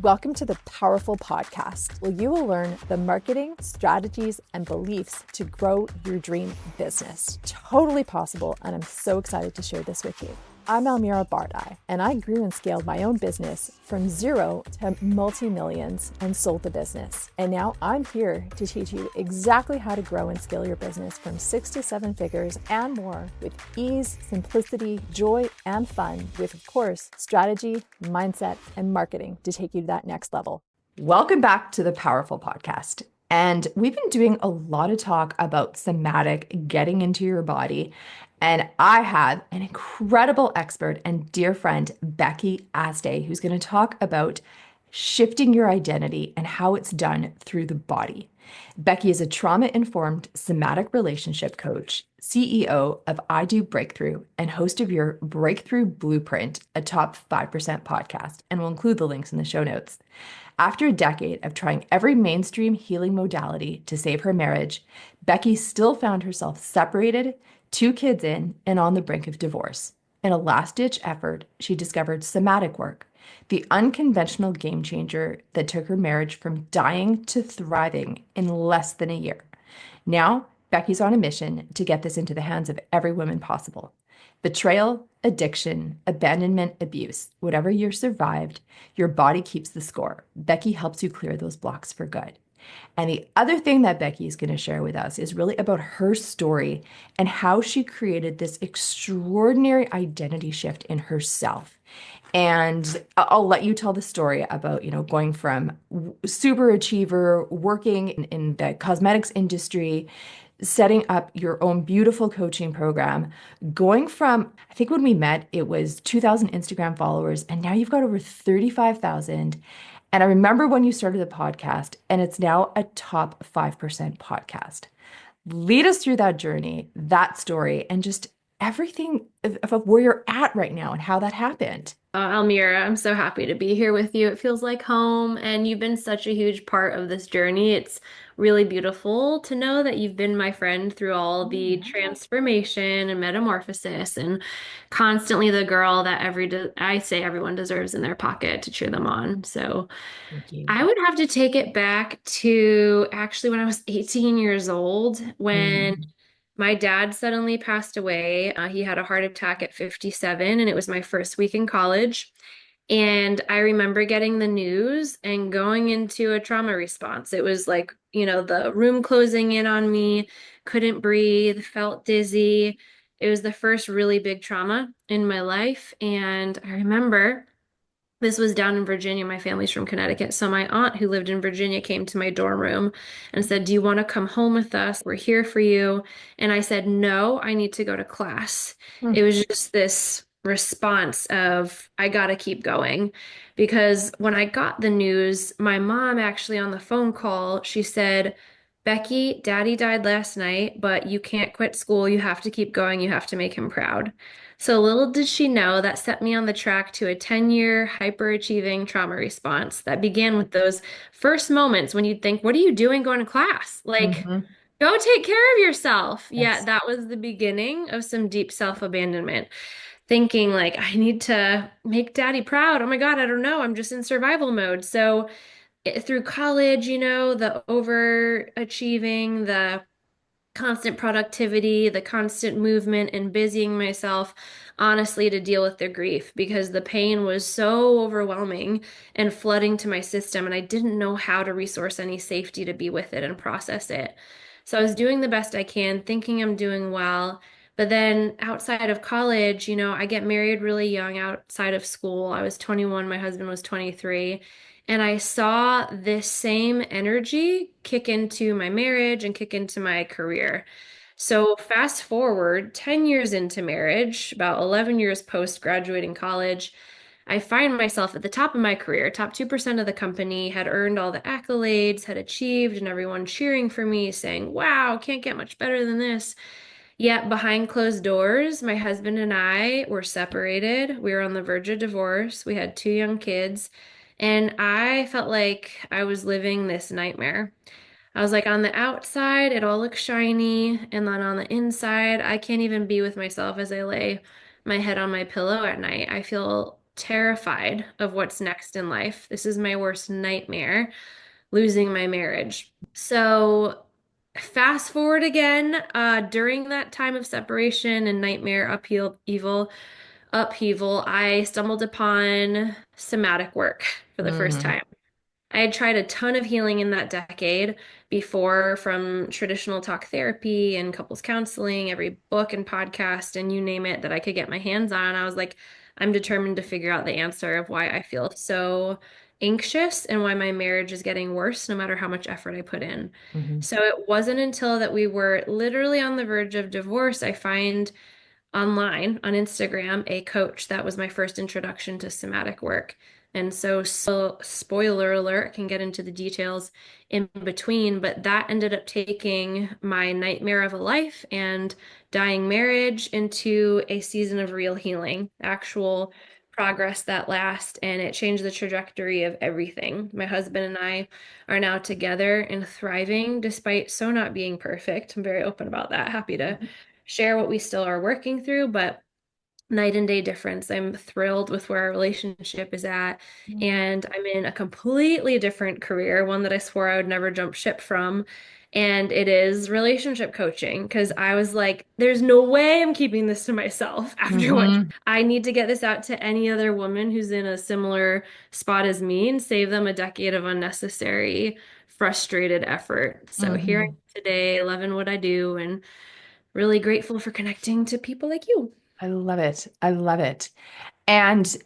Welcome to the Powerful Podcast, where you will learn the marketing, strategies, and beliefs to grow your dream business. Totally possible, and I'm so excited to share this with you. I'm Almira Bardai, and I grew and scaled my own business from zero to multi-millions and sold the business. And now I'm here to teach you exactly how to grow and scale your business from 6 to 7 figures and more with ease, simplicity, joy, and fun with, of course, strategy, mindset, and marketing to take you to that next level. Welcome back to the Powerful Podcast. And we've been doing a lot of talk about somatic, getting into your body. And I have an incredible expert and dear friend, Becky Aste, who's going to talk about shifting your identity and how it's done through the body. Becky is a trauma-informed somatic relationship coach, CEO of I Do Breakthrough, and host of your Breakthrough Blueprint, a top 5% podcast, and we'll include the links in the show notes. After a decade of trying every mainstream healing modality to save her marriage, Becky still found herself separated, 2 kids in, and on the brink of divorce. In a last-ditch effort, she discovered somatic work, the unconventional game changer that took her marriage from dying to thriving in less than a year. Now, Becky's on a mission to get this into the hands of every woman possible. Betrayal, addiction, abandonment, abuse, whatever you survived, your body keeps the score. Becky helps you clear those blocks for good. And the other thing that Becky is going to share with us is really about her story and how she created this extraordinary identity shift in herself. And I'll let you tell the story about, going from super achiever, working in the cosmetics industry, setting up your own beautiful coaching program, going from, I think when we met, it was 2,000 Instagram followers, and now you've got over 35,000. And I remember when you started the podcast, and it's now a top 5% podcast. Lead us through that journey, that story, and just everything of where you're at right now and how that happened. Almira, I'm so happy to be here with you. It feels like home, and you've been such a huge part of this journey. It's really beautiful to know that you've been my friend through all the transformation and metamorphosis, and constantly the girl that I say everyone deserves in their pocket to cheer them on. So Thank you. I would have to take it back to actually when I was 18 years old, when Mm. my dad suddenly passed away. He had a heart attack at 57, and it was my first week in college. And I remember getting the news and going into a trauma response. It was like, the room closing in on me, couldn't breathe, felt dizzy. It was the first really big trauma in my life. And I remember this was down in Virginia. My family's from Connecticut. So my aunt who lived in Virginia came to my dorm room and said, "Do you want to come home with us? We're here for you." And I said, "No, I need to go to class." It Mm. was just this response of, I gotta keep going. Because when I got the news, my mom actually on the phone call, she said, "Becky, Daddy died last night, but you can't quit school. You have to keep going. You have to make him proud." So little did she know that set me on the track to a 10-year hyperachieving trauma response that began with those first moments when you'd think, what are you doing going to class? Like, Mhm. go take care of yourself. Yeah, Yes. that was the beginning of some deep self-abandonment. Thinking like, I need to make daddy proud. Oh my God, I don't know. I'm just in survival mode. So through college, the overachieving, the constant productivity, the constant movement, and busying myself, honestly, to deal with the grief because the pain was so overwhelming and flooding to my system, and I didn't know how to resource any safety to be with it and process it. So I was doing the best I can, thinking I'm doing well. But then outside of college, I get married really young outside of school. I was 21, my husband was 23. And I saw this same energy kick into my marriage and kick into my career. So fast forward 10 years into marriage, about 11 years post graduating college, I find myself at the top of my career, top 2% of the company, had earned all the accolades, had achieved, and everyone cheering for me, saying, "Wow, can't get much better than this." Yet behind closed doors, my husband and I were separated. We were on the verge of divorce. We had 2 young kids. And I felt like I was living this nightmare. I was like, on the outside, it all looks shiny. And then on the inside, I can't even be with myself as I lay my head on my pillow at night. I feel terrified of what's next in life. This is my worst nightmare, losing my marriage. So fast forward again, during that time of separation and nightmare upheaval, I stumbled upon somatic work for the first Mm-hmm. time. I had tried a ton of healing in that decade before, from traditional talk therapy and couples counseling, every book and podcast and you name it that I could get my hands on. I was like, I'm determined to figure out the answer of why I feel so anxious and why my marriage is getting worse no matter how much effort I put in. Mm-hmm. So it wasn't until that we were literally on the verge of divorce, I find online on Instagram a coach. That was my first introduction to somatic work. And so spoiler alert, can get into the details in between, but that ended up taking my nightmare of a life and dying marriage into a season of real healing, actual progress that lasts, and it changed the trajectory of everything. My husband and I are now together and thriving despite so not being perfect. I'm very open about that. Happy to share what we still are working through, but night and day difference. I'm thrilled with where our relationship is at. And I'm in a completely different career, one that I swore I would never jump ship from. And it is relationship coaching because I was like, there's no way I'm keeping this to myself after what Mm-hmm. I need to get this out to any other woman who's in a similar spot as me and save them a decade of unnecessary, frustrated effort. So here I Mm-hmm. am today, loving what I do and really grateful for connecting to people like you. I love it. I love it. And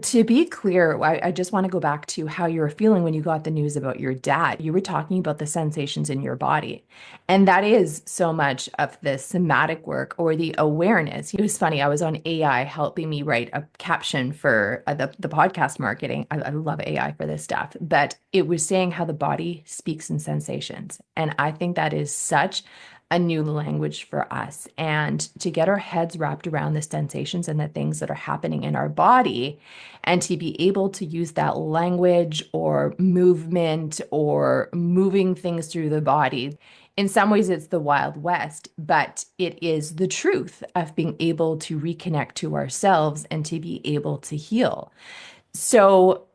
to be clear, I just want to go back to how you were feeling when you got the news about your dad. You were talking about the sensations in your body. And that is so much of the somatic work or the awareness. It was funny. I was on AI helping me write a caption for the podcast marketing. I love AI for this stuff, but it was saying how the body speaks in sensations. And I think that is such a new language for us. And to get our heads wrapped around the sensations and the things that are happening in our body, and to be able to use that language or movement or moving things through the body. In some ways, it's the Wild West, but it is the truth of being able to reconnect to ourselves and to be able to heal. So,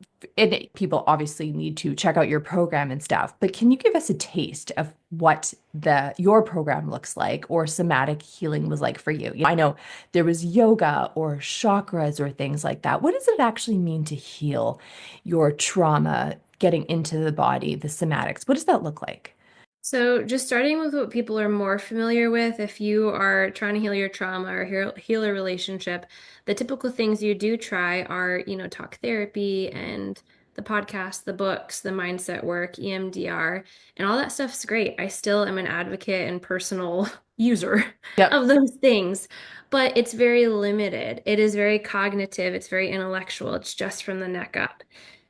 people obviously need to check out your program and stuff, but can you give us a taste of what the your program looks like or somatic healing was like for you? I know there was yoga or chakras or things like that. What does it actually mean to heal your trauma, getting into the body, the somatics? What does that look like? So, just starting with what people are more familiar with, if you are trying to heal your trauma or heal a relationship, the typical things you do try are, talk therapy and the podcast, the books, the mindset work, EMDR, and all that stuff's great. I still am an advocate and personal user Yep. of those things, but it's very limited. It is very cognitive, it's very intellectual, it's just from the neck up.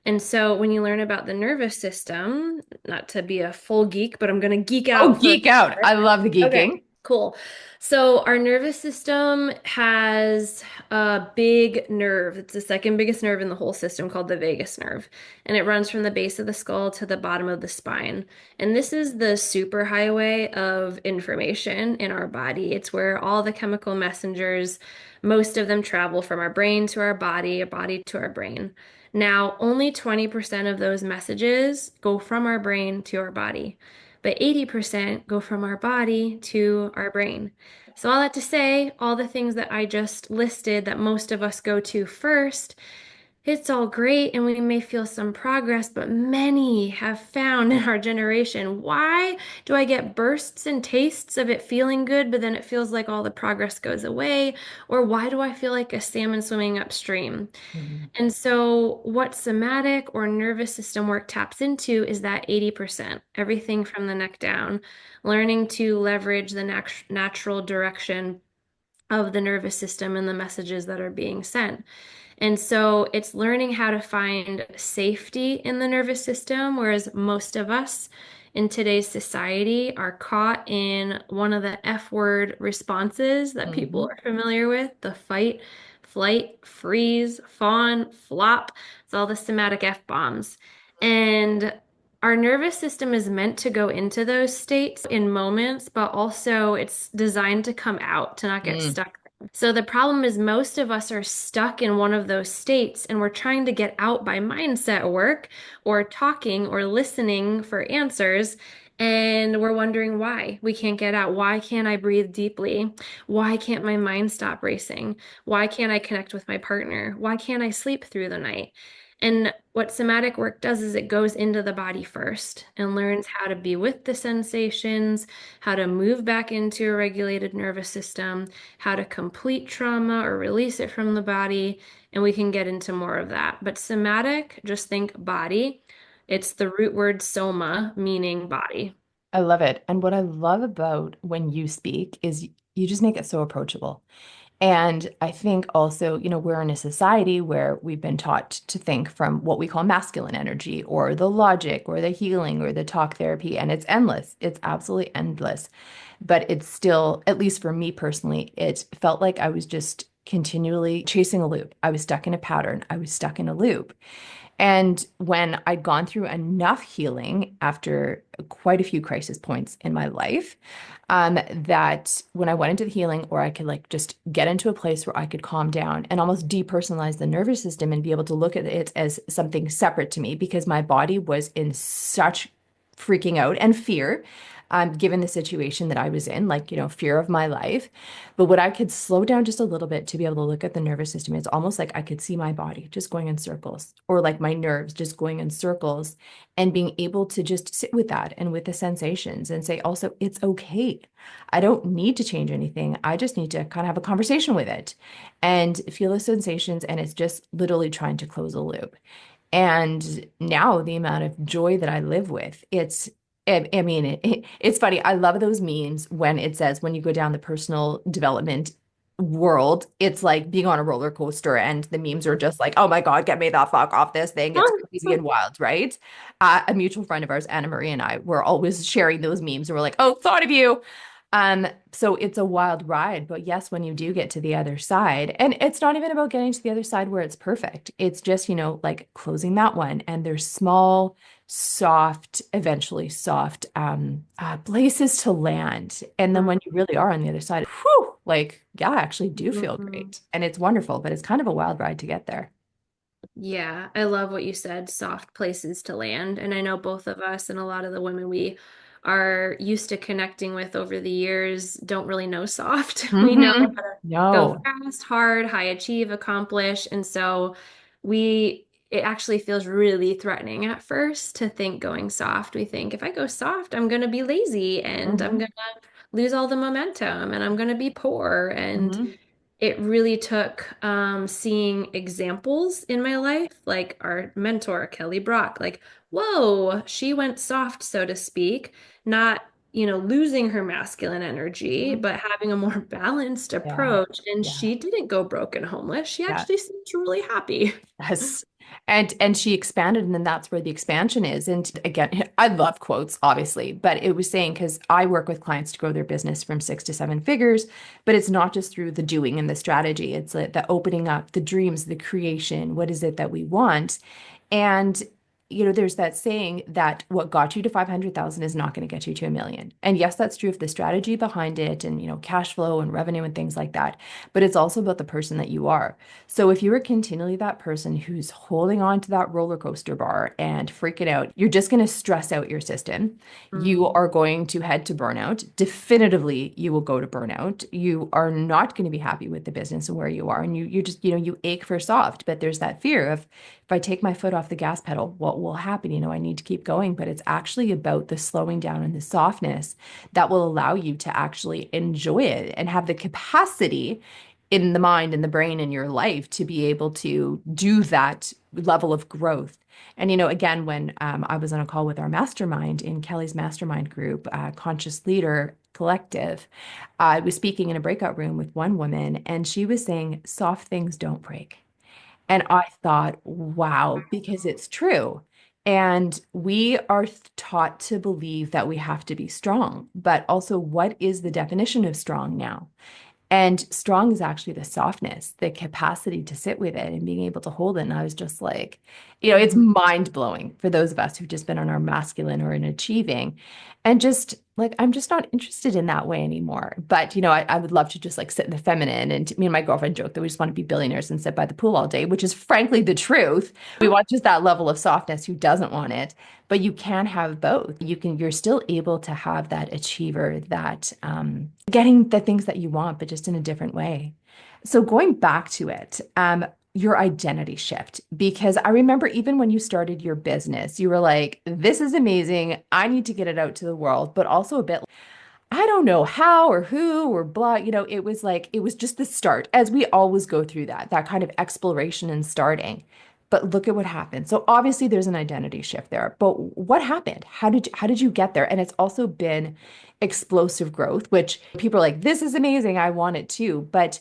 And so when you learn about the nervous system, not to be a full geek, but I'm going to geek Oh, out for geek out. I love the Okay, geeking. cool. So our nervous system has a big nerve. It's the second biggest nerve in the whole system called the vagus nerve. And it runs from the base of the skull to the bottom of the spine. And this is the superhighway of information in our body. It's where all the chemical messengers, most of them travel from our brain to our body to our brain. Now, only 20% of those messages go from our brain to our body, but 80% go from our body to our brain. So, all that to say, all the things that I just listed that most of us go to first, it's all great and we may feel some progress, but many have found in our generation, why do I get bursts and tastes of it feeling good, but then it feels like all the progress goes away? Or why do I feel like a salmon swimming upstream? Mhm. And so, what somatic or nervous system work taps into is that 80%, everything from the neck down, learning to leverage the natural direction of the nervous system and the messages that are being sent. And so it's learning how to find safety in the nervous system, whereas most of us in today's society are caught in one of the F word responses that people Mhm. are familiar with, the fight, flight, freeze, fawn, flop. It's all the somatic F bombs. And our nervous system is meant to go into those states in moments, but also it's designed to come out, to not get Mm. stuck. So the problem is most of us are stuck in one of those states and we're trying to get out by mindset work or talking or listening for answers. And we're wondering why we can't get out. Why can't I breathe deeply? Why can't my mind stop racing? Why can't I connect with my partner? Why can't I sleep through the night? And what somatic work does is it goes into the body first and learns how to be with the sensations, how to move back into a regulated nervous system, how to complete trauma or release it from the body, and we can get into more of that. But somatic, just think body. It's the root word soma, meaning body. I love it. And what I love about when you speak is you just make it so approachable. And I think also, we're in a society where we've been taught to think from what we call masculine energy or the logic or the healing or the talk therapy, and it's endless. It's absolutely endless. But it's still, at least for me personally, it felt like I was just continually chasing a loop. I was stuck in a pattern. I was stuck in a loop. And when I'd gone through enough healing after quite a few crisis points in my life, that when I went into the healing, or I could like just get into a place where I could calm down and almost depersonalize the nervous system and be able to look at it as something separate to me because my body was in such freaking out and fear, given the situation that I was in, like, fear of my life. But what I could slow down just a little bit to be able to look at the nervous system, it's almost like I could see my body just going in circles, or like my nerves just going in circles, and being able to just sit with that and with the sensations and say, also, it's okay. I don't need to change anything. I just need to kind of have a conversation with it and feel the sensations. And it's just literally trying to close a loop. And now the amount of joy that I live with, I mean, it's funny. I love those memes when it says when you go down the personal development world, it's like being on a roller coaster, and the memes are just like, oh my God, get me the fuck off this thing. It's crazy and wild, right? A mutual friend of ours, Anna Marie, and I were always sharing those memes, and we're like, oh, thought of you. So it's a wild ride, but yes, when you do get to the other side, and it's not even about getting to the other side where it's perfect. It's just, like closing that one, and there's small, soft, eventually soft, places to land. And then when you really are on the other side, whew, like, yeah, I actually do feel Mhm. great. And it's wonderful, but it's kind of a wild ride to get there. Yeah, I love what you said, soft places to land. And I know both of us and a lot of the women we are used to connecting with over the years don't really know soft. We know how Hmm. to go No. fast, hard, high achieve, accomplish. And so it actually feels really threatening at first to think going soft. We think if I go soft, I'm going to be lazy and I'm Hmm. going to lose all the momentum and I'm going to be poor. And Hmm. it really took seeing examples in my life, like our mentor, Kelly Brock, like, whoa, she went soft, so to speak, not, losing her masculine energy, Hmm. but having a more balanced Yeah. approach. And Yeah. she didn't go broke and homeless. She Yeah. actually seemed really happy. Yes. And she expanded, and then that's where the expansion is. And again, I love quotes, obviously, but it was saying, because I work with clients to grow their business from 6 to 7 figures, but it's not just through the doing and the strategy. It's like the opening up, the dreams, the creation. What is it that we want? And there's that saying that what got you to 500,000 is not going to get you to 1 million. And yes, that's true of the strategy behind it and, cash flow and revenue and things like that. But it's also about the person that you are. So if you are continually that person who's holding on to that roller coaster bar and freaking out, you're just going to stress out your system. You Mhm. are going to head to burnout. Definitively, you will go to burnout. You are not going to be happy with the business and where you are. And you just, you ache for soft, but there's that fear of, if I take my foot off the gas pedal, what will happen? I need to keep going, but it's actually about the slowing down and the softness that will allow you to actually enjoy it and have the capacity in the mind and the brain in your life to be able to do that level of growth. And, again, when I was on a call with our mastermind in Kelly's mastermind group, Conscious Leader Collective, I was speaking in a breakout room with one woman, and she was saying, soft things don't break. And I thought, wow, because it's true. And we are taught to believe that we have to be strong, but also, what is the definition of strong now? And strong is actually the softness, the capacity to sit with it and being able to hold it. And I was just like, It's Mhm. mind blowing for those of us who've just been on our masculine or in achieving. And just like, I'm just not interested in that way anymore. But, I would love to just like sit in the feminine. And me and my girlfriend joke that we just want to be billionaires and sit by the pool all day, which is frankly the truth. We want just that level of softness. Who doesn't want it? But you can have both. You're still able to have that achiever, that getting the things that you want, but just in a different way. So going back to it, your identity shift, because I remember even when you started your business, you were like, this is amazing. I need to get it out to the world, but also a bit, I don't know how or who or blah. It was like, it was just the start, as we always go through that kind of exploration and starting. But look at what happened. So obviously there's an identity shift there. But what happened? How did you get there? And it's also been explosive growth, which people are like, this is amazing. I want it too. But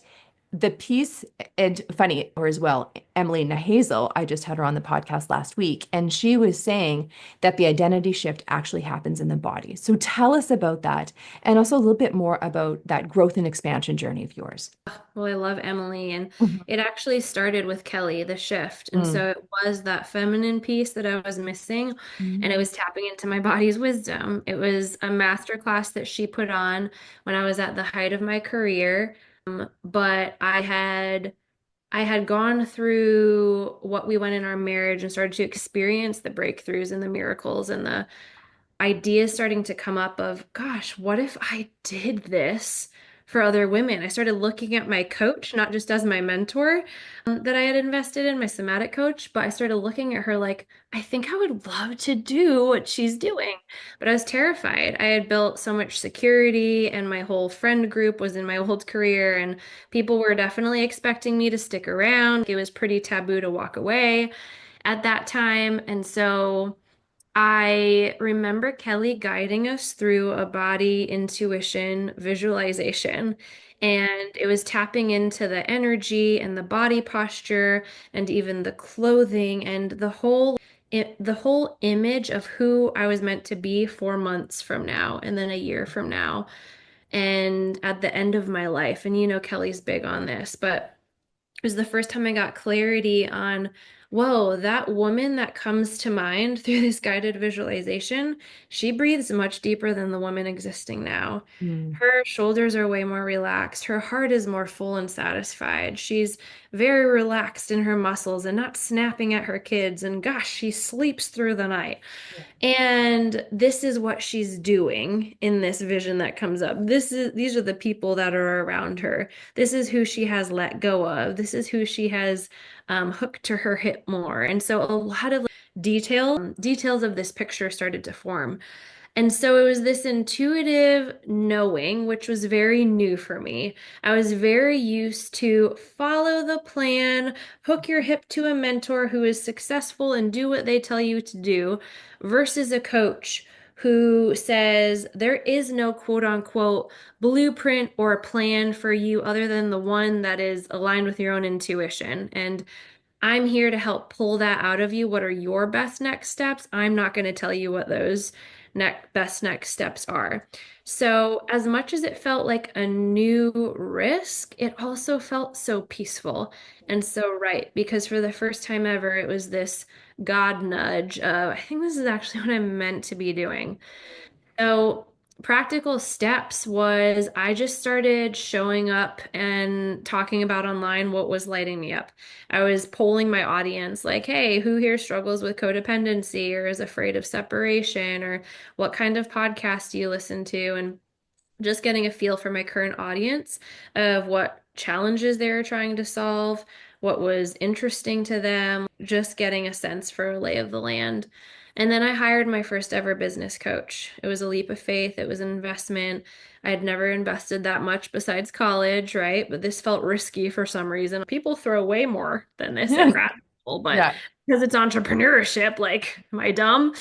the piece, and funny or as well, Emily Nahazel, I just had her on the podcast last week, and she was saying that the identity shift actually happens in the body. So tell us about that, and also a little bit more about that growth and expansion journey of yours. Well, I love Emily, and Mhm. it actually started with Kelly, the shift. And Mm. so it was that feminine piece that I was missing, and it Mm. was tapping into my body's wisdom. It was a master class that she put on when I was at the height of my career. But I had gone through what we went in our marriage and started to experience the breakthroughs and the miracles and the ideas starting to come up of, gosh, what if I did this for other women? I started looking at my coach, not just as my mentor that I had invested in, my somatic coach, but I started looking at her like, I think I would love to do what she's doing. But I was terrified. I had built so much security, and my whole friend group was in my old career, and people were definitely expecting me to stick around. It was pretty taboo to walk away at that time. And so I remember Kelly guiding us through a body intuition visualization. And it was tapping into the energy and the body posture and even the clothing and the whole image of who I was meant to be 4 months from now and then a year from now and at the end of my life. And Kelly's big on this, but it was the first time I got clarity on, whoa, that woman that comes to mind through this guided visualization, she breathes much deeper than the woman existing now. Mm. Her shoulders are way more relaxed. Her heart is more full and satisfied. She's very relaxed in her muscles and not snapping at her kids. And gosh, she sleeps through the night. Yeah. And this is what she's doing in this vision that comes up. These are the people that are around her. This is who she has let go of. This is who she has hooked to her hip more. And so a lot of details of this picture started to form. And so it was this intuitive knowing, which was very new for me. I was very used to follow the plan, hook your hip to a mentor who is successful and do what they tell you to do, versus a coach who says there is no quote unquote blueprint or plan for you other than the one that is aligned with your own intuition. And I'm here to help pull that out of you. What are your best next steps? I'm not going to tell you what those best next steps are. So, as much as it felt like a new risk, it also felt so peaceful and so right because for the first time ever, it was this God nudge of, I think this is actually what I'm meant to be doing. So, practical steps was I just started showing up and talking about online what was lighting me up. I was polling my audience like, hey, who here struggles with codependency or is afraid of separation or what kind of podcast do you listen to? And just getting a feel for my current audience of what challenges they were trying to solve, what was interesting to them, just getting a sense for a lay of the land. And then I hired my first ever business coach. It was a leap of faith, it was an investment. I had never invested that much besides college, right? But this felt risky for some reason. People throw way more than this at grad school, but Yeah. because it's entrepreneurship, like, am I dumb?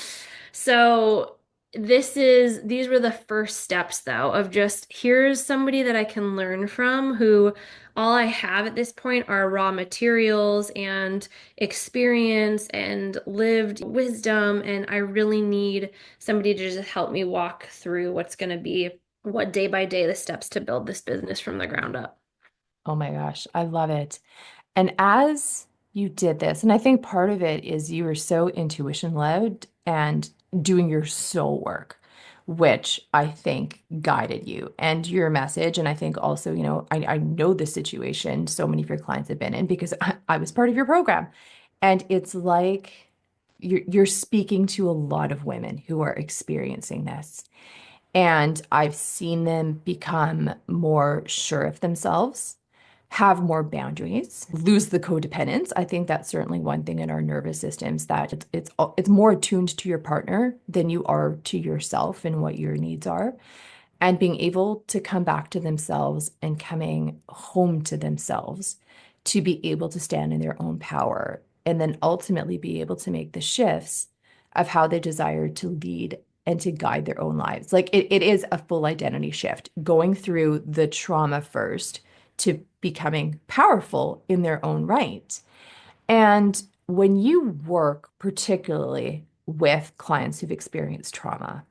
So these were the first steps though of just here's somebody that I can learn from who all I have at this point are raw materials and experience and lived wisdom, and I really need somebody to just help me walk through what's going to be what day by day the steps to build this business from the ground up. Oh my gosh, I love it. And as you did this. And I think part of it is you were so intuition led and doing your soul work, which I think guided you and your message. And I think also, I know the situation so many of your clients have been in because I was part of your program. And it's like you're speaking to a lot of women who are experiencing this. And I've seen them become more sure of themselves, have more boundaries, lose the codependence. I think that's certainly one thing in our nervous systems that it's more attuned to your partner than you are to yourself and what your needs are. And being able to come back to themselves and coming home to themselves to be able to stand in their own power and then ultimately be able to make the shifts of how they desire to lead and to guide their own lives. Like it is a full identity shift, going through the trauma first to becoming powerful in their own right. And when you work particularly with clients who've experienced trauma,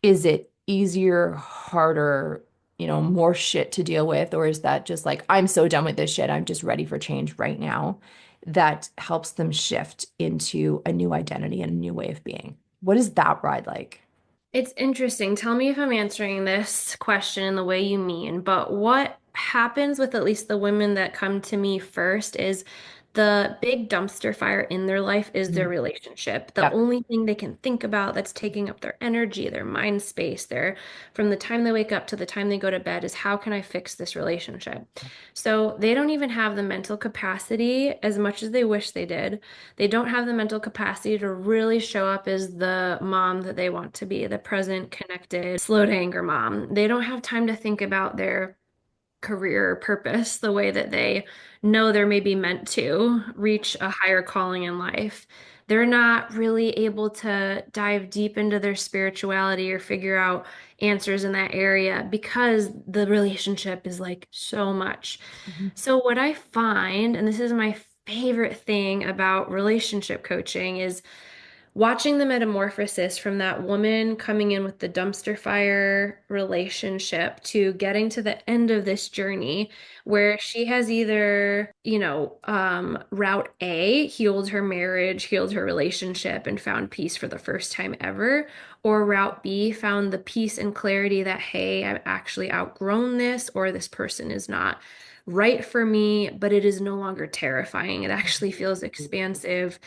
is it easier, harder, more shit to deal with? Or is that just like, I'm so done with this shit, I'm just ready for change right now? That helps them shift into a new identity and a new way of being. What is that ride like? It's interesting. Tell me if I'm answering this question in the way you mean, but what happens with at least the women that come to me first is the big dumpster fire in their life is their Mhm. relationship. The Yep. only thing they can think about that's taking up their energy, their mind space, from the time they wake up to the time they go to bed is how can I fix this relationship? So they don't even have the mental capacity as much as they wish they did. They don't have the mental capacity to really show up as the mom that they want to be, the present, connected, slow to anger mom. They don't have time to think about their career purpose the way that they know they're maybe meant to reach a higher calling in life. They're not really able to dive deep into their spirituality or figure out answers in that area because the relationship is like so much. Mhm. So, what I find, and this is my favorite thing about relationship coaching, is watching the metamorphosis from that woman coming in with the dumpster fire relationship to getting to the end of this journey where she has either, route A, healed her marriage, healed her relationship, and found peace for the first time ever, or route B, found the peace and clarity that, hey, I've actually outgrown this, or this person is not right for me, but it is no longer terrifying. It actually feels expansive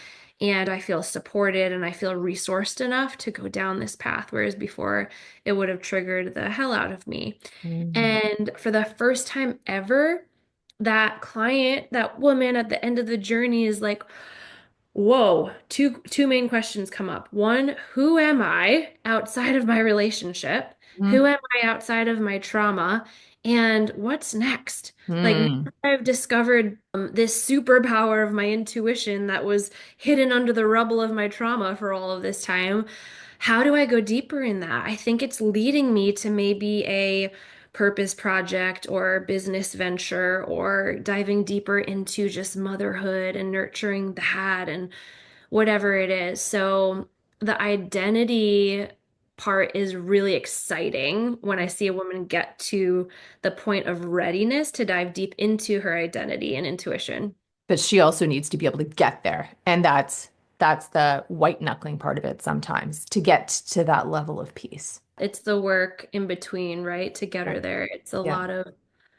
and I feel supported and I feel resourced enough to go down this path, whereas before it would have triggered the hell out of me. Mhm. And for the first time ever, that client, that woman at the end of the journey is like, whoa, two main questions come up. One, who am I outside of my relationship? Who am I outside of my trauma? And what's next? Like now Mhm. that I've discovered this superpower of my intuition that was hidden under the rubble of my trauma for all of this time. How do I go deeper in that? I think it's leading me to maybe a purpose project or business venture or diving deeper into just motherhood and nurturing that and whatever it is. So the identity part is really exciting when I see a woman get to the point of readiness to dive deep into her identity and intuition. But she also needs to be able to get there. And that's the white knuckling part of it sometimes to get to that level of peace. It's the work in between, right? To get Yeah. her there. It's a Yeah. lot of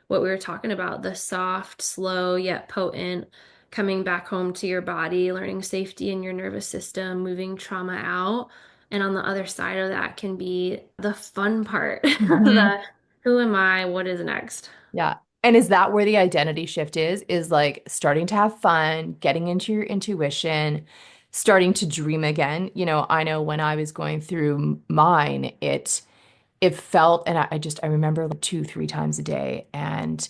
what we were talking about, the soft, slow, yet potent coming back home to your body, learning safety in your nervous system, moving trauma out. And on the other side of that can be the fun part, Mhm. the who am I? What is next? Yeah. And is that where the identity shift is like starting to have fun, getting into your intuition, starting to dream again? I know when I was going through mine, it felt, and I remember like two, three times a day and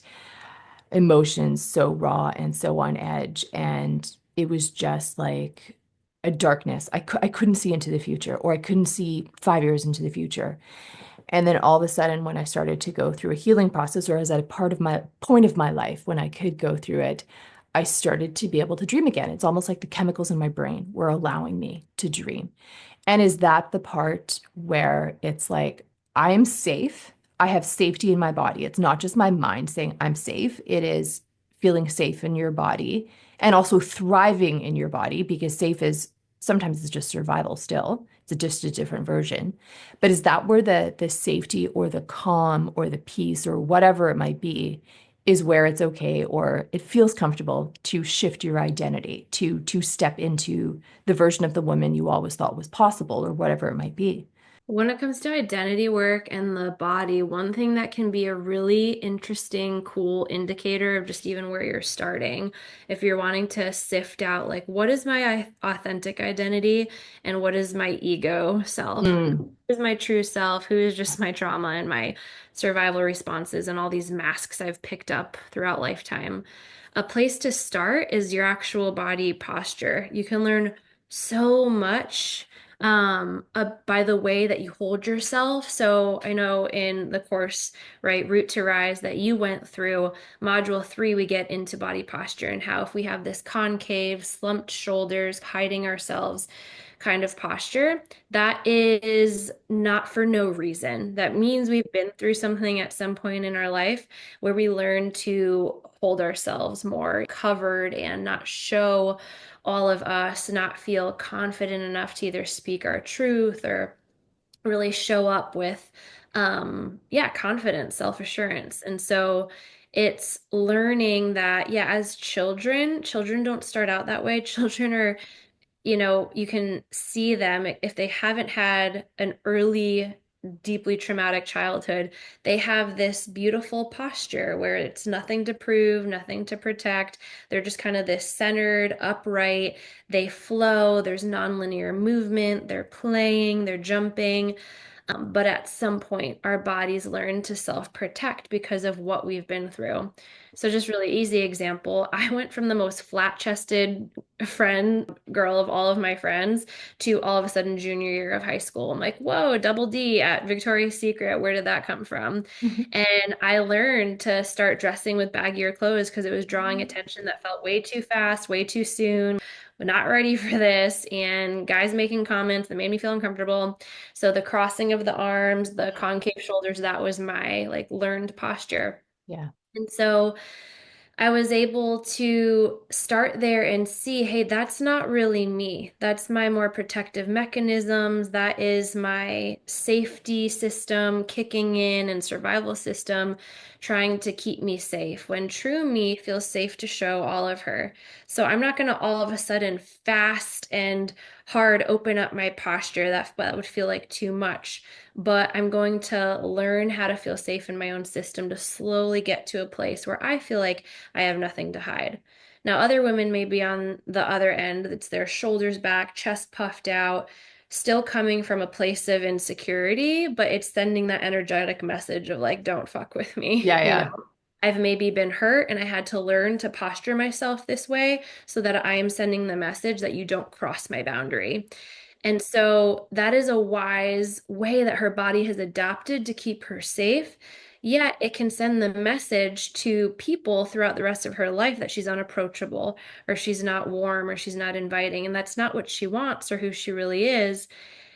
emotions so raw and so on edge. And it was just like a darkness. I couldn't see into the future, or I couldn't see 5 years into the future. And then all of a sudden, when I started to go through a healing process, or as at a part of my point of my life when I could go through it, I started to be able to dream again. It's almost like the chemicals in my brain were allowing me to dream. And is that the part where it's like, I am safe? I have safety in my body. It's not just my mind saying I'm safe, it is feeling safe in your body and also thriving in your body, because safe is sometimes it's just survival still. It's just a different version. But is that where the safety or the calm or the peace or whatever it might be is where it's okay or it feels comfortable to shift your identity, to step into the version of the woman you always thought was possible or whatever it might be? When it comes to identity work and the body, one thing that can be a really interesting, cool indicator of just even where you're starting, if you're wanting to sift out, like, what is my authentic identity and what is my ego self? Mm. Who is my true self? Who is just my trauma and my survival responses and all these masks I've picked up throughout lifetime? A place to start is your actual body posture. You can learn so much by the way that you hold yourself. So I know in the course, right, Root to Rise that you went through, module 3, we get into body posture and how if we have this concave, slumped shoulders, hiding ourselves kind of posture, that is not for no reason. That means we've been through something at some point in our life where we learn to hold ourselves more covered and not show all of us, not feel confident enough to either speak our truth or really show up with yeah, confidence, self-assurance. And so it's learning that, yeah, as children don't start out that way. Children are, you can see them if they haven't had an early, deeply traumatic childhood, they have this beautiful posture where it's nothing to prove, nothing to protect. They're just kind of this centered, upright, they flow, there's nonlinear movement, they're playing, they're jumping. But at some point, our bodies learn to self-protect because of what we've been through. So just really easy example, I went from the most flat-chested friend girl of all of my friends to all of a sudden junior year of high school. I'm like, whoa, double D at Victoria's Secret. Where did that come from? And I learned to start dressing with baggier clothes because it was drawing attention that felt way too fast, way too soon. Not ready for this, and guys making comments that made me feel uncomfortable. So the crossing of the arms, the concave shoulders, that was my like learned posture. Yeah. And so I was able to start there and see, hey, that's not really me. That's my more protective mechanisms. That is my safety system kicking in and survival system trying to keep me safe when true me feels safe to show all of her. So I'm not going to all of a sudden fast and hard open up my posture. That would feel like too much. But I'm going to learn how to feel safe in my own system to slowly get to a place where I feel like I have nothing to hide. Now, other women may be on the other end. It's their shoulders back, chest puffed out, still coming from a place of insecurity, but it's sending that energetic message of like, don't fuck with me. Yeah, yeah. I've maybe been hurt and I had to learn to posture myself this way so that I am sending the message that you don't cross my boundary. And so that is a wise way that her body has adapted to keep her safe. Yet it can send the message to people throughout the rest of her life that she's unapproachable or she's not warm or she's not inviting. And that's not what she wants or who she really is.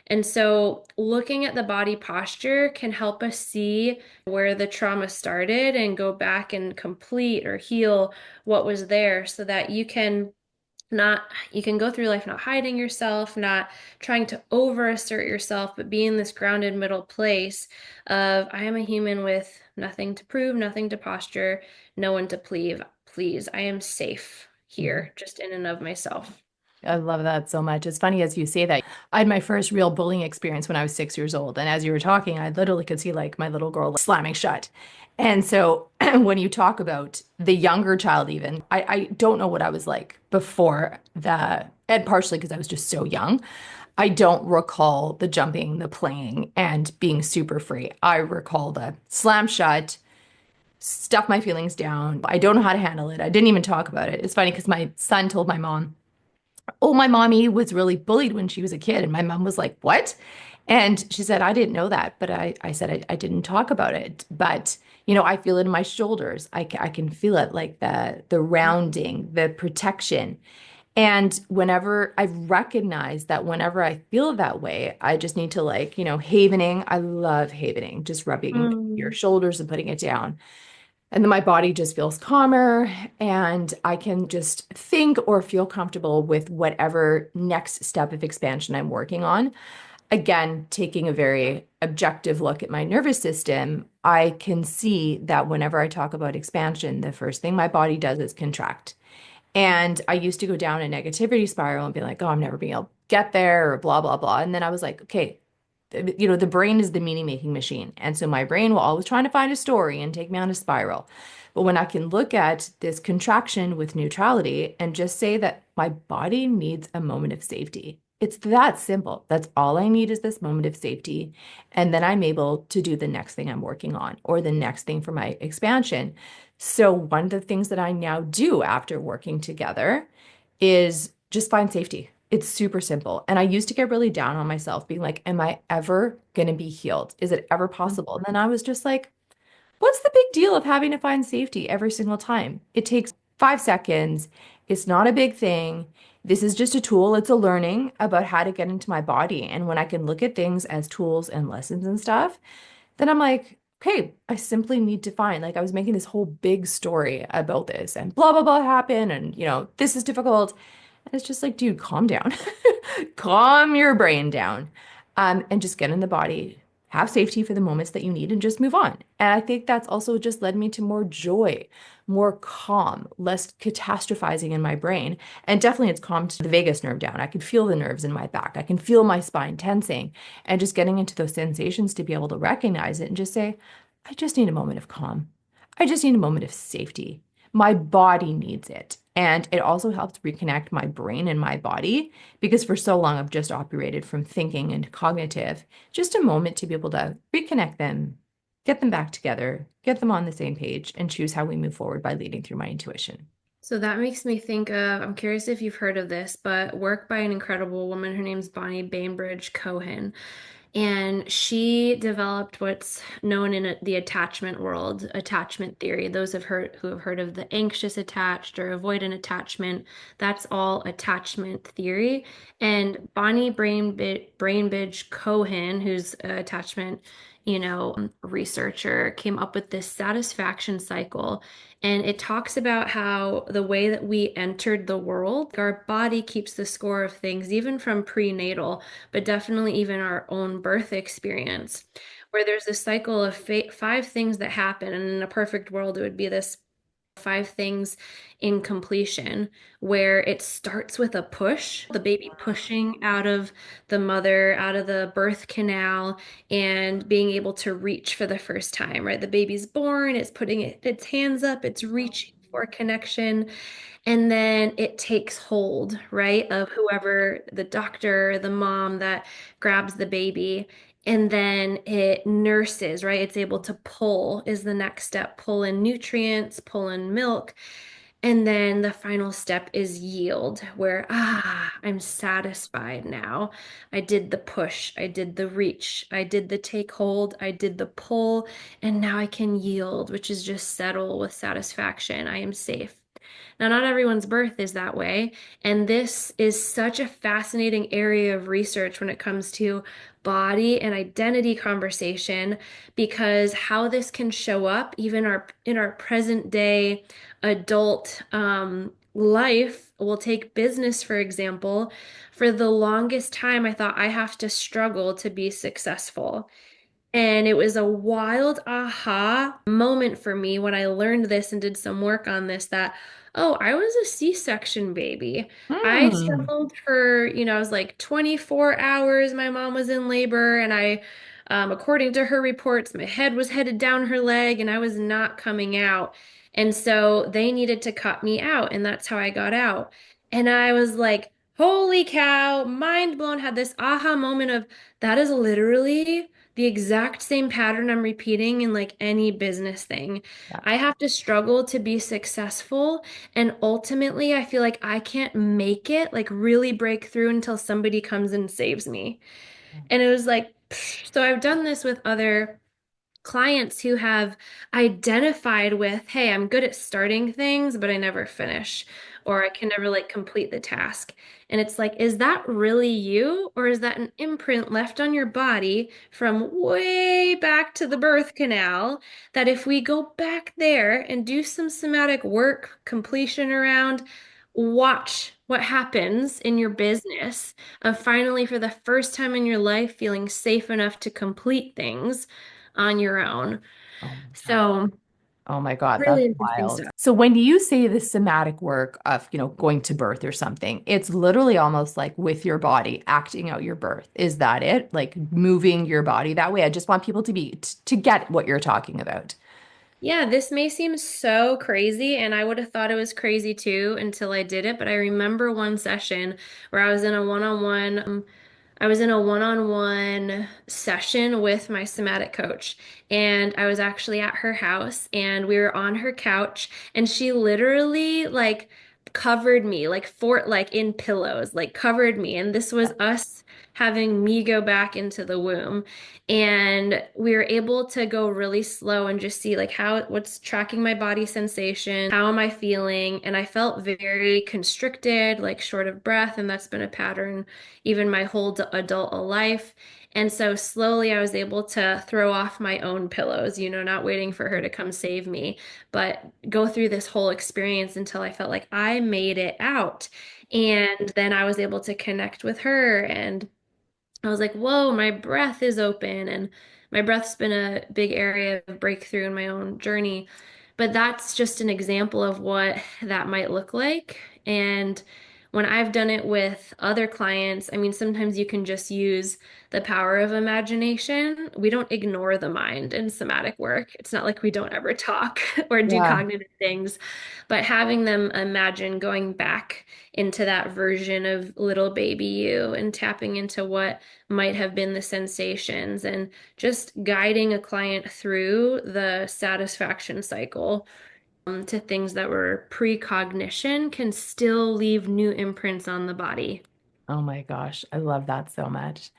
And so looking at the body posture can help us see where the trauma started and go back and complete or heal what was there so that not you can go through life not hiding yourself, not trying to over assert yourself, but be in this grounded middle place of I am a human with nothing to prove, nothing to posture, no one to please. I am safe here just in and of myself. I love that so much. It's funny as you say that. I had my first real bullying experience when I was 6 years old. And as you were talking, I literally could see like my little girl slamming shut. And so when you talk about the younger child, even, I don't know what I was like before the, and partially because I was just so young. I don't recall the jumping, the playing, and being super free. I recall the slam shut, stuff my feelings down. I don't know how to handle it. I didn't even talk about it. It's funny because my son told my mom, oh, my mommy was really bullied when she was a kid. And my mom was like, what? And she said, I didn't know that. But I said, I didn't talk about it. But, I feel it in my shoulders. I can feel it like the rounding, the protection. And whenever I've recognized that whenever I feel that way, I just need to havening. I love havening, just rubbing your Mm. shoulders and putting it down. And then my body just feels calmer and I can just think or feel comfortable with whatever next step of expansion I'm working on. Again, taking a very objective look at my nervous system, I can see that whenever I talk about expansion, the first thing my body does is contract. And I used to go down a negativity spiral and be like, oh, I'm never being able to get there or blah, blah, blah. And then I was like, okay, the brain is the meaning making machine. And so my brain will always try to find a story and take me on a spiral. But when I can look at this contraction with neutrality and just say that my body needs a moment of safety, it's that simple. That's all I need is this moment of safety. And then I'm able to do the next thing I'm working on or the next thing for my expansion. So one of the things that I now do after working together is just find safety. It's super simple. And I used to get really down on myself, being like, am I ever going to be healed? Is it ever possible? And then I was just like, what's the big deal of having to find safety every single time? It takes 5 seconds. It's not a big thing. This is just a tool. It's a learning about how to get into my body. And when I can look at things as tools and lessons and stuff, then I'm like, okay, I simply need to find, like, I was making this whole big story about this and blah, blah, blah happened. And, this is difficult. And it's just like, dude, calm down. Calm your brain down. And just get in the body, have safety for the moments that you need, and just move on. And I think that's also just led me to more joy, more calm, less catastrophizing in my brain. And definitely it's calmed the vagus nerve down. I can feel the nerves in my back. I can feel my spine tensing. And just getting into those sensations to be able to recognize it and just say, I just need a moment of calm. I just need a moment of safety. My body needs it. And it also helps reconnect my brain and my body because for so long I've just operated from thinking and cognitive. Just a moment to be able to reconnect them, get them back together, get them on the same page, and choose how we move forward by leading through my intuition. So that makes me think of, I'm curious if you've heard of this, but work by an incredible woman. Her name's Bonnie Bainbridge Cohen. And she developed what's known in the attachment world, attachment theory. Those who have heard of the anxious attached or avoidant attachment, that's all attachment theory. And Bonnie Brainbridge Cohen, who's an attachment, researcher, came up with this satisfaction cycle. And it talks about how the way that we entered the world, our body keeps the score of things, even from prenatal, but definitely even our own birth experience, where there's this cycle of 5 things that happen. And in a perfect world, it would be this 5 things in completion, where it starts with a push, the baby pushing out of the mother, out of the birth canal, and being able to reach for the first time, right? The baby's born, it's putting its hands up, it's reaching for connection. And then it takes hold, right, of whoever, the doctor, the mom that grabs the baby. And then it nurses, right? It's able to pull, is the next step, pull in nutrients, pull in milk. And then the final step is yield, where, I'm satisfied now. I did the push, I did the reach, I did the take hold, I did the pull, and now I can yield, which is just settle with satisfaction. I am safe. Now, not everyone's birth is that way. And this is such a fascinating area of research when it comes to body and identity conversation, because how this can show up even in our present day adult life. We'll take business, for example. For the longest time, I thought I have to struggle to be successful. And it was a wild aha moment for me when I learned this and did some work on this, that, oh, I was a C-section baby. I Hmm. struggled for, I was like 24 hours. My mom was in labor, and according to her reports, my head was headed down her leg and I was not coming out. And so they needed to cut me out, and that's how I got out. And I was like, holy cow, mind blown, had this aha moment of, that is literally the exact same pattern I'm repeating in like any business thing. Yeah. I have to struggle to be successful. And ultimately, I feel like I can't make it, like really break through, until somebody comes and saves me. And it was like, so I've done this with other clients who have identified with, hey, I'm good at starting things, but I never finish, or I can never like complete the task. And it's like, is that really you, or is that an imprint left on your body from way back to the birth canal? That if we go back there and do some somatic work, completion around, watch what happens in your business of finally, for the first time in your life, feeling safe enough to complete things on your own. Oh my God. So, Oh my God, that's really interesting wild. stuff. So when you say the somatic work of, going to birth or something, it's literally almost like with your body acting out your birth. Is that it? Like moving your body that way? I just want people to get what you're talking about. Yeah, this may seem so crazy, and I would have thought it was crazy too until I did it. But I remember one session where I was in a one-on-one session with my somatic coach, and I was actually at her house, and we were on her couch, and she literally like covered me like in pillows, like covered me, and this was us having me go back into the womb. And we were able to go really slow and just see like what's tracking my body sensation, how am I feeling? And I felt very constricted, like short of breath, and that's been a pattern even my whole adult life. And so slowly I was able to throw off my own pillows, not waiting for her to come save me, but go through this whole experience until I felt like I made it out. And then I was able to connect with her, and I was like, whoa, my breath is open. And my breath's been a big area of breakthrough in my own journey. But that's just an example of what that might look like. And when I've done it with other clients, I mean, sometimes you can just use the power of imagination. We don't ignore the mind in somatic work. It's not like we don't ever talk or do Yeah. cognitive things, but having them imagine going back into that version of little baby you and tapping into what might have been the sensations and just guiding a client through the satisfaction cycle to things that were precognition can still leave new imprints on the body. Oh my gosh, I love that so much.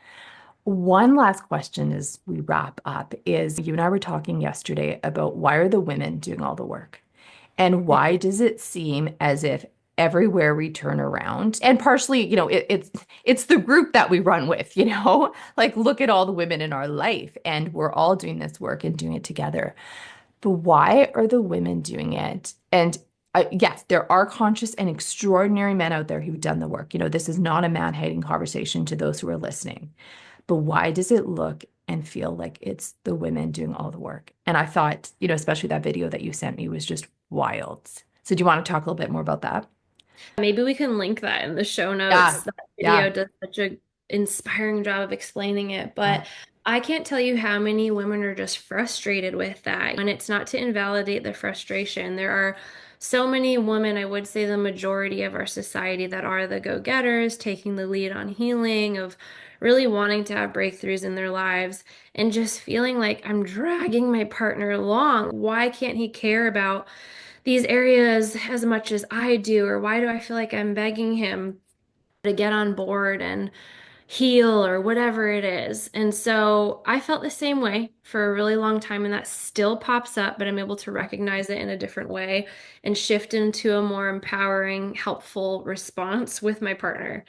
One last question as we wrap up is you and I were talking yesterday about why are the women doing all the work? And why does it seem as if everywhere we turn around, and partially, it's the group that we run with, like look at all the women in our life and we're all doing this work and doing it together. But why are the women doing it? And yes, there are conscious and extraordinary men out there who've done the work. This is not a man-hating conversation to those who are listening. But why does it look and feel like it's the women doing all the work? And I thought, especially that video that you sent me was just wild. So do you want to talk a little bit more about that? Maybe we can link that in the show Yeah, notes. That yeah, video does such a inspiring job of explaining it, yeah, but I can't tell you how many women are just frustrated with that. And it's not to invalidate the frustration. There are so many women, I would say the majority of our society, that are the go-getters, taking the lead on healing, of really wanting to have breakthroughs in their lives and just feeling like I'm dragging my partner along. Why can't he care about these areas as much as I do? Or why do I feel like I'm begging him to get on board and heal or whatever it is? And so I felt the same way for a really long time, and that still pops up, but I'm able to recognize it in a different way and shift into a more empowering, helpful response with my partner.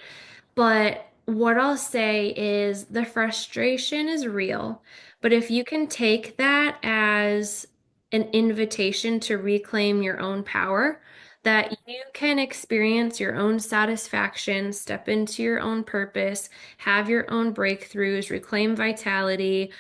But what I'll say is the frustration is real. But if you can take that as an invitation to reclaim your own power, that you can experience your own satisfaction, step into your own purpose, have your own breakthroughs, reclaim vitality,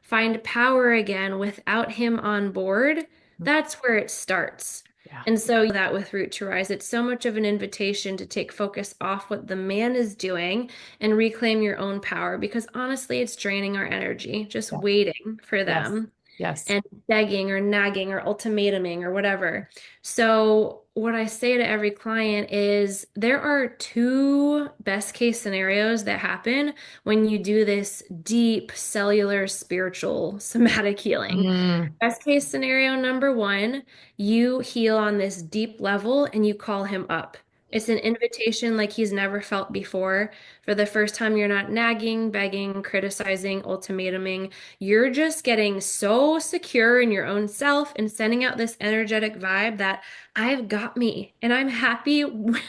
find power again without him on board, that's where it starts. yeah, And so that with Root to Rise, it's so much of an invitation to take focus off what the man is doing and reclaim your own power, because honestly, it's draining our energy just yeah, waiting for yes, them yes. and begging or nagging or ultimatuming or whatever. So what I say to every client is there are two best case scenarios that happen when you do this deep cellular spiritual somatic healing. Mm, Best case scenario number one, you heal on this deep level and you call him up. It's an invitation like he's never felt before. For the first time, you're not nagging, begging, criticizing, ultimatuming. You're just getting so secure in your own self and sending out this energetic vibe that I've got me and I'm happy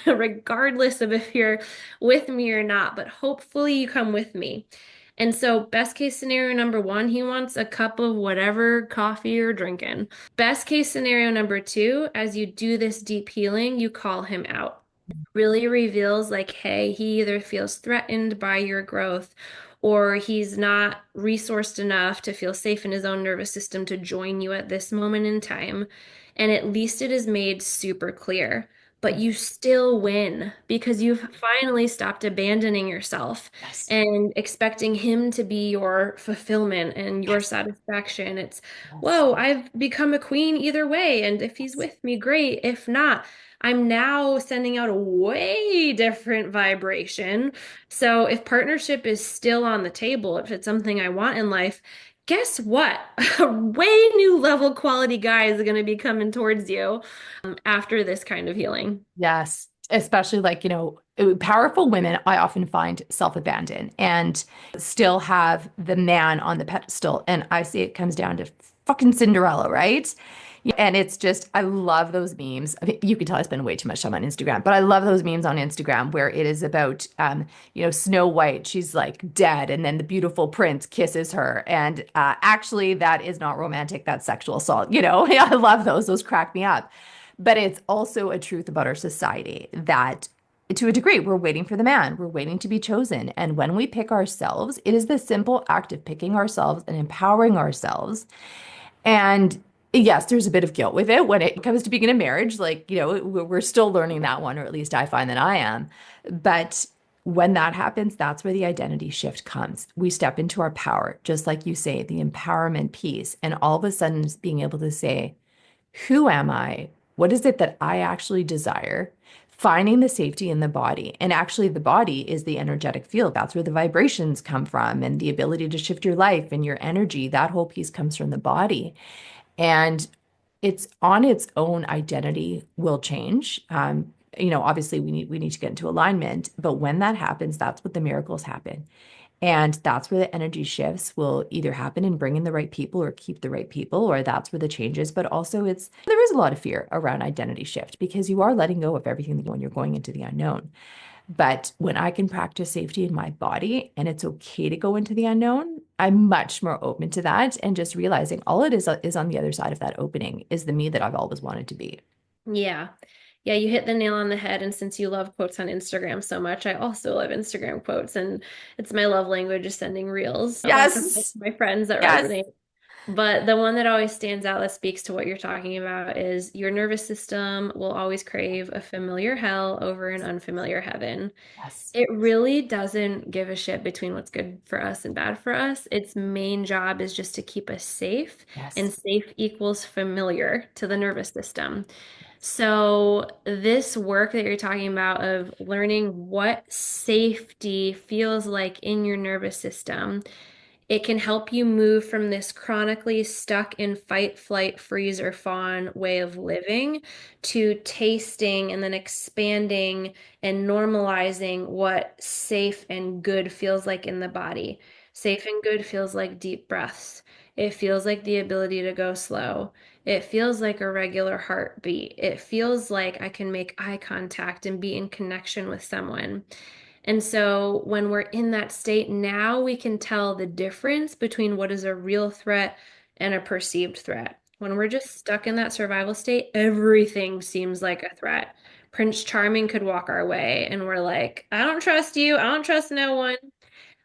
regardless of if you're with me or not, but hopefully you come with me. And so, best case scenario number one, he wants a cup of whatever coffee you're drinking. Best case scenario number two, as you do this deep healing, you call him out. Really reveals like, hey, he either feels threatened by your growth or he's not resourced enough to feel safe in his own nervous system to join you at this moment in time. And at least it is made super clear. But you still win because you've finally stopped abandoning yourself Yes. and expecting him to be your fulfillment and your Yes. satisfaction. It's, Yes. whoa, I've become a queen either way. And if he's with me, great. If not, I'm now sending out a way different vibration. So if partnership is still on the table, if it's something I want in life, guess what? A way new level quality guy is going to be coming towards you after this kind of healing. Yes, especially like, powerful women, I often find self-abandon and still have the man on the pedestal. And I see it comes down to fucking Cinderella, right? And it's just, I love those memes. I mean, you can tell I spend way too much time on Instagram, but I love those memes on Instagram where it is about, Snow White. She's like dead, and then the beautiful prince kisses her. And actually, that is not romantic. That's sexual assault. I love those. Those crack me up. But it's also a truth about our society that to a degree, we're waiting for the man. We're waiting to be chosen. And when we pick ourselves, it is the simple act of picking ourselves and empowering ourselves. And yes, there's a bit of guilt with it when it comes to being in a marriage. Like, we're still learning that one, or at least I find that I am. But when that happens, that's where the identity shift comes. We step into our power, just like you say, the empowerment piece. And all of a sudden, being able to say, who am I? What is it that I actually desire? Finding the safety in the body. And actually, the body is the energetic field. That's where the vibrations come from and the ability to shift your life and your energy. That whole piece comes from the body. And it's on its own identity will change. Obviously we need to get into alignment, but when that happens, that's what the miracles happen. And that's where the energy shifts will either happen and bring in the right people or keep the right people, or that's where the changes. But also there is a lot of fear around identity shift because you are letting go of everything when you're going into the unknown. But when I can practice safety in my body and it's okay to go into the unknown, I'm much more open to that and just realizing all it is on the other side of that opening is the me that I've always wanted to be. Yeah. Yeah, you hit the nail on the head. And since you love quotes on Instagram so much, I also love Instagram quotes. And it's my love language is sending reels back and forth Yes. to my friends that Yes. resonate. But the one that always stands out that speaks to what you're talking about is your nervous system will always crave a familiar hell over an unfamiliar heaven. Yes. It really doesn't give a shit between what's good for us and bad for us. Its main job is just to keep us safe, and Yes. safe equals familiar to the nervous system. So, this work that you're talking about of learning what safety feels like in your nervous system, it can help you move from this chronically stuck in fight, flight, freeze, or fawn way of living to tasting and then expanding and normalizing what safe and good feels like in the body. Safe and good feels like deep breaths. It feels like the ability to go slow. It feels like a regular heartbeat. It feels like I can make eye contact and be in connection with someone. And so when we're in that state, now we can tell the difference between what is a real threat and a perceived threat. When we're just stuck in that survival state, everything seems like a threat. Prince Charming could walk our way, and we're like, I don't trust you. I don't trust no one.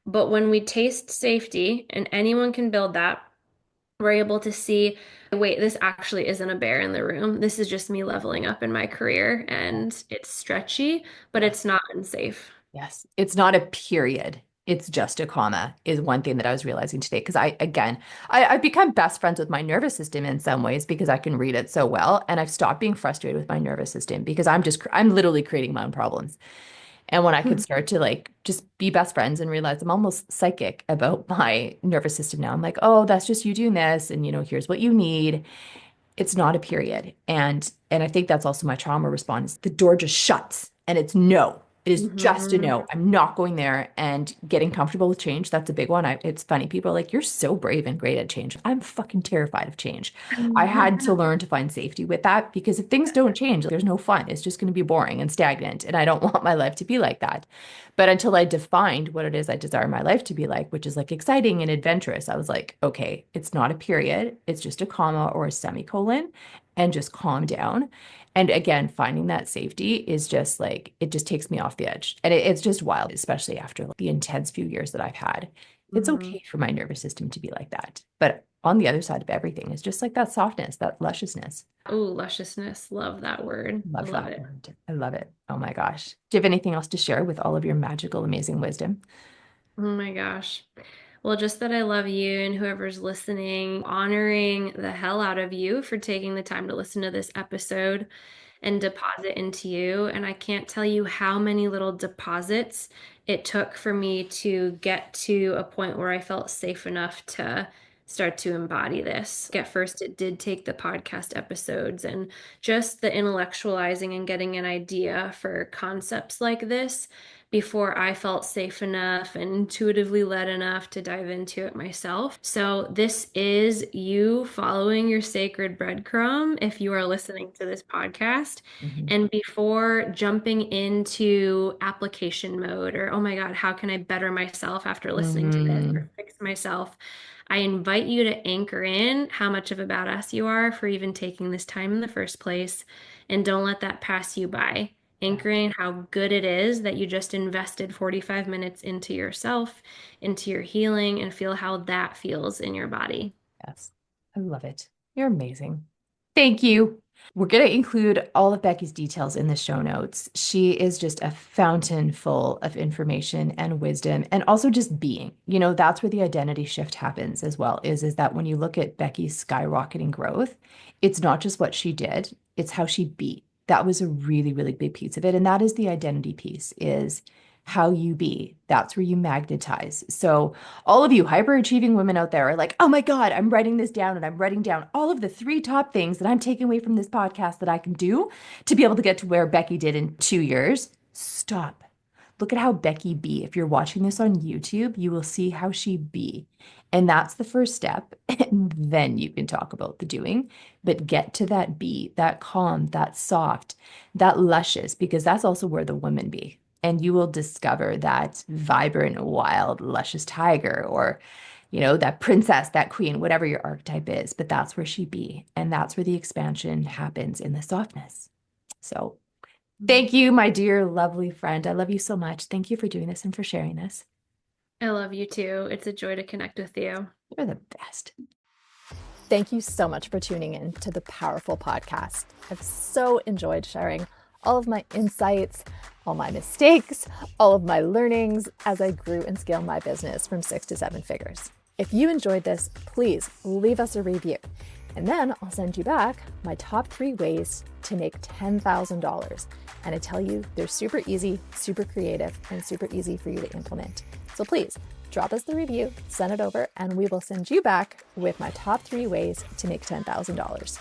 But when we taste safety, and anyone can build that, we're able to see, wait, this actually isn't a bear in the room. This is just me leveling up in my career, and it's stretchy, but Yes. it's not unsafe. Yes. It's not a period. It's just a comma is one thing that I was realizing today. Because I've become best friends with my nervous system in some ways because I can read it so well. And I've stopped being frustrated with my nervous system because I'm literally creating my own problems. And when I could start to like just be best friends and realize I'm almost psychic about my nervous system now, I'm like, oh, that's just you doing this. And, here's what you need. It's not a period. And I think that's also my trauma response. The door just shuts and it's no. It is just a Mm-hmm. no. I'm not going there, and getting comfortable with change. That's a big one. It's funny. People are like, you're so brave and great at change. I'm fucking terrified of change. I had to learn to find safety with that, because if things don't change, there's no fun. It's just going to be boring and stagnant. And I don't want my life to be like that. But until I defined what it is I desire my life to be like, which is like exciting and adventurous, I was like, okay, it's not a period. It's just a comma or a semicolon, and just calm down. And again, finding that safety is just like, it just takes me off the edge. And it's just wild, especially after the intense few years that I've had. It's Mm-hmm. okay for my nervous system to be like that. But on the other side of everything is just like that softness, that lusciousness. Oh, lusciousness. Love that word. I Love love that it. word. I love it. Oh my gosh. Do you have anything else to share with all of your magical, amazing wisdom? Oh my gosh. Well, just that I love you and whoever's listening, honoring the hell out of you for taking the time to listen to this episode and deposit into you. And I can't tell you how many little deposits it took for me to get to a point where I felt safe enough to start to embody this. At first, it did take the podcast episodes and just the intellectualizing and getting an idea for concepts like this before I felt safe enough and intuitively led enough to dive into it myself. So, this is you following your sacred breadcrumb if you are listening to this podcast. Mhm. And before jumping into application mode or, oh my God, how can I better myself after listening to this or Mhm. fix myself? I invite you to anchor in how much of a badass you are for even taking this time in the first place. And don't let that pass you by. Anchoring how good it is that you just invested 45 minutes into yourself, into your healing, and feel how that feels in your body. Yes. I love it. You're amazing. Thank you. We're going to include all of Becky's details in the show notes. She is just a fountain full of information and wisdom, and also just being. That's where the identity shift happens as well, is that when you look at Becky's skyrocketing growth, it's not just what she did, it's how she be. That was a really, really big piece of it. And that is the identity piece, is how you be. That's where you magnetize. So all of you hyperachieving women out there are like, oh my God, I'm writing this down, and I'm writing down all of the 3 top things that I'm taking away from this podcast that I can do to be able to get to where Becky did in 2 years. Stop. Look at how Becky be. If you're watching this on YouTube, you will see how she be. And that's the first step. And then you can talk about the doing, but get to that be, that calm, that soft, that luscious, because that's also where the women be. And you will discover that vibrant, wild, luscious tiger, or, that princess, that queen, whatever your archetype is, but that's where she be. And that's where the expansion happens, in the softness. So thank you, my dear, lovely friend. I love you so much. Thank you for doing this and for sharing this. I love you too. It's a joy to connect with you. You're the best. Thank you so much for tuning in to the Powerful Podcast. I've so enjoyed sharing all of my insights, all my mistakes, all of my learnings as I grew and scaled my business from 6 to 7 figures. If you enjoyed this, please leave us a review. And then I'll send you back my top 3 ways to make $10,000. And I tell you, they're super easy, super creative, and super easy for you to implement. So please drop us the review, send it over, and we will send you back with my top 3 ways to make $10,000.